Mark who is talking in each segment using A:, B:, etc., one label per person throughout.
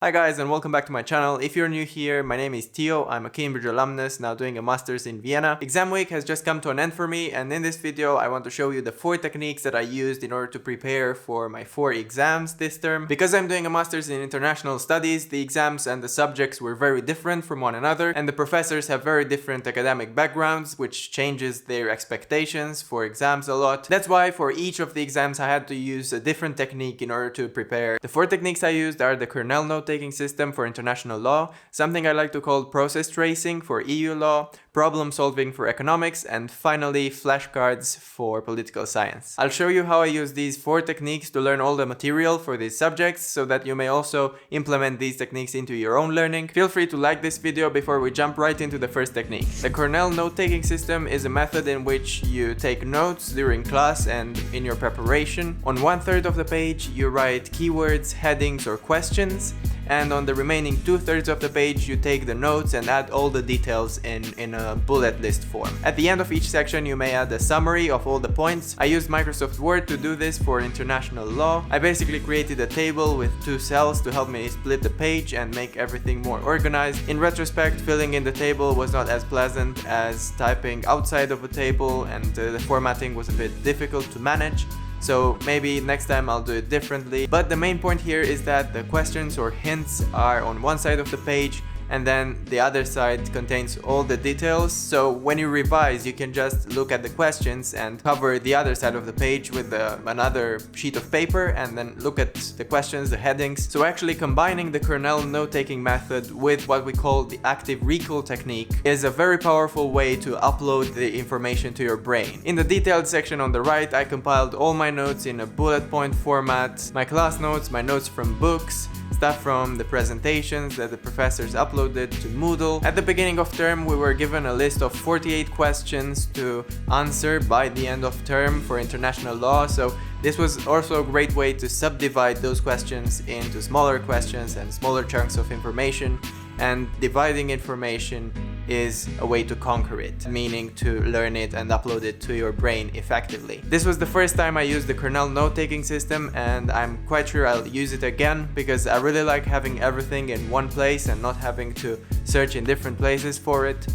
A: Hi guys and welcome back to my channel. If you're new here, my name is Tio. I'm a Cambridge alumnus now doing a master's in Vienna. Exam week has just come to an end for me, and in this video I want to show you the 4 techniques that I used in order to prepare for my 4 exams this term. Because I'm doing a master's in international studies, the exams and the subjects were very different from one another, and the professors have very different academic backgrounds, which changes their expectations for exams a lot. That's why for each of the exams I had to use a different technique in order to prepare. The 4 techniques I used are the Cornell note-taking system for international law, something I like to call process tracing for EU law, problem solving for economics, and finally flashcards for political science. I'll show you how I use these 4 techniques to learn all the material for these subjects so that you may also implement these techniques into your own learning. Feel free to like this video before we jump right into the first technique. The Cornell note-taking system is a method in which you take notes during class and in your preparation. On 1/3 of the page you write keywords, headings or questions, and on the remaining 2/3 of the page you take the notes and add all the details in a bullet list form. At the end of each section you may add a summary of all the points. I used Microsoft Word to do this for international law. I basically created a table with 2 cells to help me split the page and make everything more organized. In retrospect, filling in the table was not as pleasant as typing outside of a table, and the formatting was a bit difficult to manage. So maybe next time I'll do it differently. But the main point here is that the questions or hints are on one side of the page, and then the other side contains all the details. So when you revise, you can just look at the questions and cover the other side of the page with another sheet of paper and then look at the questions, the headings. So actually combining the Cornell note-taking method with what we call the active recall technique is a very powerful way to upload the information to your brain. In the detailed section on the right, I compiled all my notes in a bullet point format, my class notes, my notes from books, stuff from the presentations that the professors uploaded to Moodle. At the beginning of term, we were given a list of 48 questions to answer by the end of term for international law, so this was also a great way to subdivide those questions into smaller questions and smaller chunks of information. And dividing information is a way to conquer it, meaning to learn it and upload it to your brain effectively. This was the first time I used the Cornell note-taking system, and I'm quite sure I'll use it again because I really like having everything in one place and not having to search in different places for it.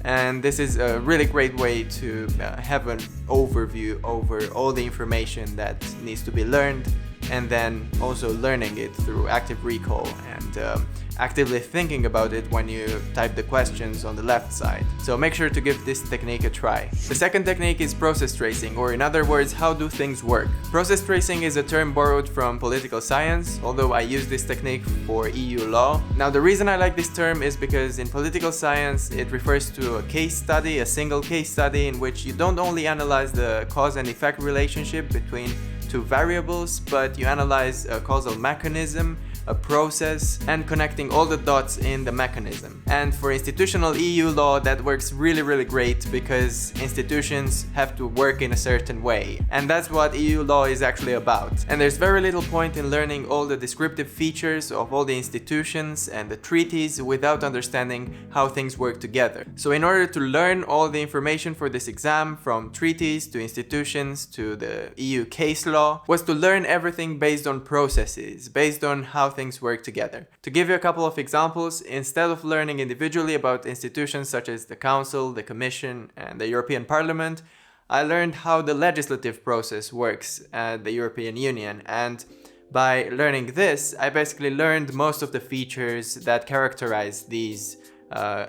A: And this is a really great way to have an overview over all the information that needs to be learned, and then also learning it through active recall and actively thinking about it when you type the questions on the left side. So make sure to give this technique a try. The second technique is process tracing, or in other words, how do things work? Process tracing is a term borrowed from political science, although I use this technique for EU law. Now the reason I like this term is because in political science it refers to a case study, a single case study in which you don't only analyze the cause and effect relationship between 2 variables, but you analyze a causal mechanism, a process, and connecting all the dots in the mechanism. And for institutional EU law, that works really great because institutions have to work in a certain way. And that's what EU law is actually about. And there's very little point in learning all the descriptive features of all the institutions and the treaties without understanding how things work together. So in order to learn all the information for this exam, from treaties to institutions to the EU case law, was to learn everything based on processes, based on how things work together. To give you a couple of examples, instead of learning individually about institutions such as the Council, the Commission, and the European Parliament, I learned how the legislative process works at the European Union, and by learning this, I basically learned most of the features that characterize these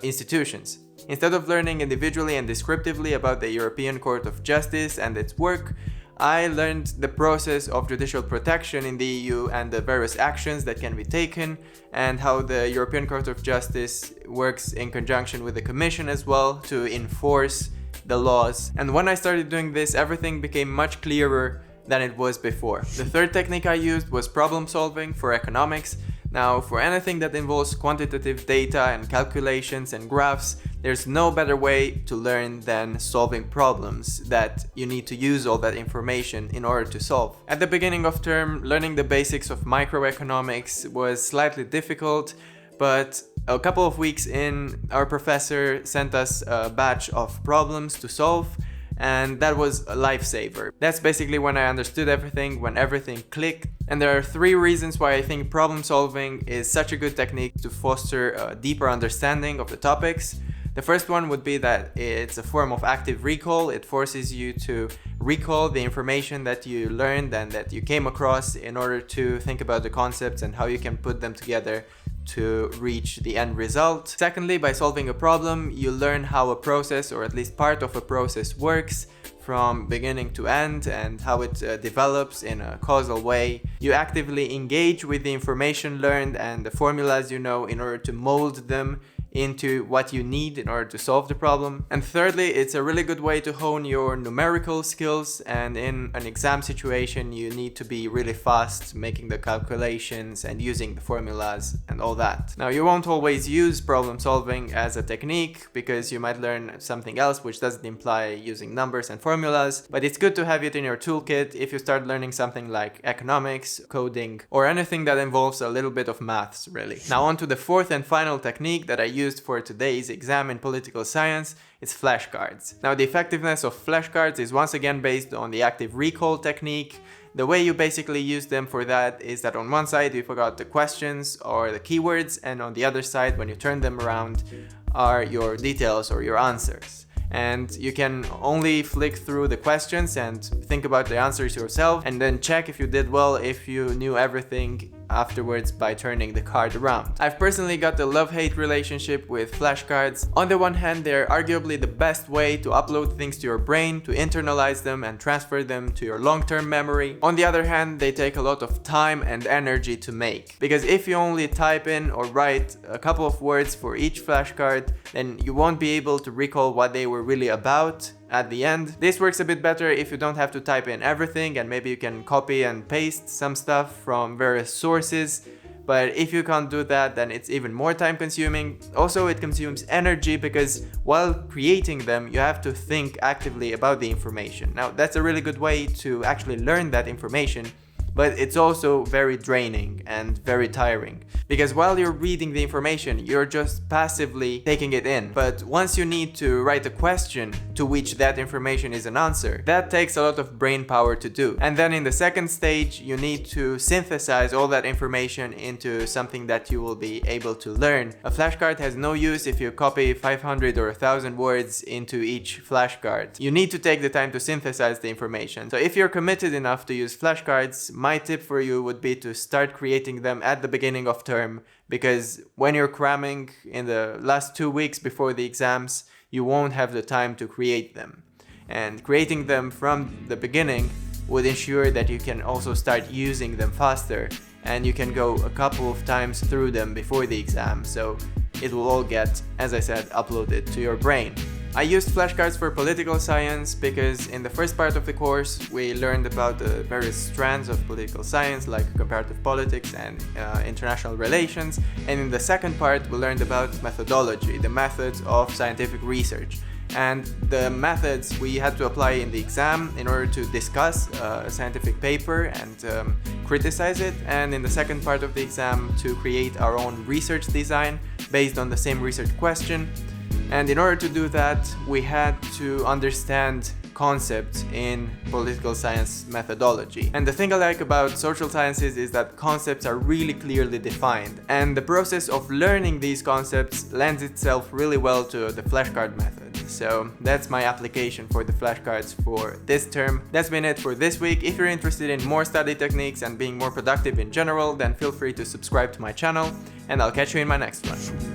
A: institutions. Instead of learning individually and descriptively about the European Court of Justice and its work, I learned the process of judicial protection in the EU and the various actions that can be taken, and how the European Court of Justice works in conjunction with the Commission as well to enforce the laws. And when I started doing this, everything became much clearer than it was before. The third technique I used was problem solving for economics. Now, for anything that involves quantitative data and calculations and graphs, there's no better way to learn than solving problems that you need to use all that information in order to solve. At the beginning of term, learning the basics of microeconomics was slightly difficult, but a couple of weeks in, our professor sent us a batch of problems to solve, and that was a lifesaver. That's basically when I understood everything, when everything clicked. And there are 3 reasons why I think problem solving is such a good technique to foster a deeper understanding of the topics. The first one would be that it's a form of active recall. It forces you to recall the information that you learned and that you came across in order to think about the concepts and how you can put them together to reach the end result. Secondly, by solving a problem, you learn how a process, or at least part of a process, works from beginning to end and how it develops in a causal way. You actively engage with the information learned and the formulas you know in order to mold them into what you need in order to solve the problem. And thirdly, it's a really good way to hone your numerical skills, and in an exam situation you need to be really fast making the calculations and using the formulas and all that. Now, you won't always use problem solving as a technique because you might learn something else which doesn't imply using numbers and formulas, but it's good to have it in your toolkit if you start learning something like economics, coding, or anything that involves a little bit of maths, really. Now on to the 4th and final technique that I used for today's exam in political science. It's flashcards. Now, the effectiveness of flashcards is once again based on the active recall technique. The way you basically use them for that is that on one side you've got the questions or the keywords, and on the other side, when you turn them around, are your details or your answers. And you can only flick through the questions and think about the answers yourself, and then check if you did well, if you knew everything afterwards by turning the card around. I've personally got a love-hate relationship with flashcards. On the one hand, they're arguably the best way to upload things to your brain, to internalize them and transfer them to your long-term memory. On the other hand, they take a lot of time and energy to make, because if you only type in or write a couple of words for each flashcard, then you won't be able to recall what they were really about at the end. This works a bit better if you don't have to type in everything, and maybe you can copy and paste some stuff from various sources. But if you can't do that, then it's even more time consuming. Also, it consumes energy because while creating them, you have to think actively about the information. Now, that's a really good way to actually learn that information, but it's also very draining and very tiring, because while you're reading the information, you're just passively taking it in. But once you need to write a question to which that information is an answer, that takes a lot of brain power to do. And then in the second stage, you need to synthesize all that information into something that you will be able to learn. A flashcard has no use if you copy 500 or 1,000 words into each flashcard. You need to take the time to synthesize the information. So if you're committed enough to use flashcards, my tip for you would be to start creating them at the beginning of term, because when you're cramming in the last 2 weeks before the exams, you won't have the time to create them. And creating them from the beginning would ensure that you can also start using them faster, and you can go a couple of times through them before the exam, so it will all get, as I said, uploaded to your brain. I used flashcards for political science because in the first part of the course we learned about the various strands of political science, like comparative politics and international relations, and in the second part we learned about methodology, the methods of scientific research. And the methods we had to apply in the exam in order to discuss a scientific paper and criticize it, and in the second part of the exam to create our own research design based on the same research question. And in order to do that, we had to understand concepts in political science methodology. And the thing I like about social sciences is that concepts are really clearly defined, and the process of learning these concepts lends itself really well to the flashcard method. So that's my application for the flashcards for this term. That's been it for this week. If you're interested in more study techniques and being more productive in general, then feel free to subscribe to my channel, and I'll catch you in my next one.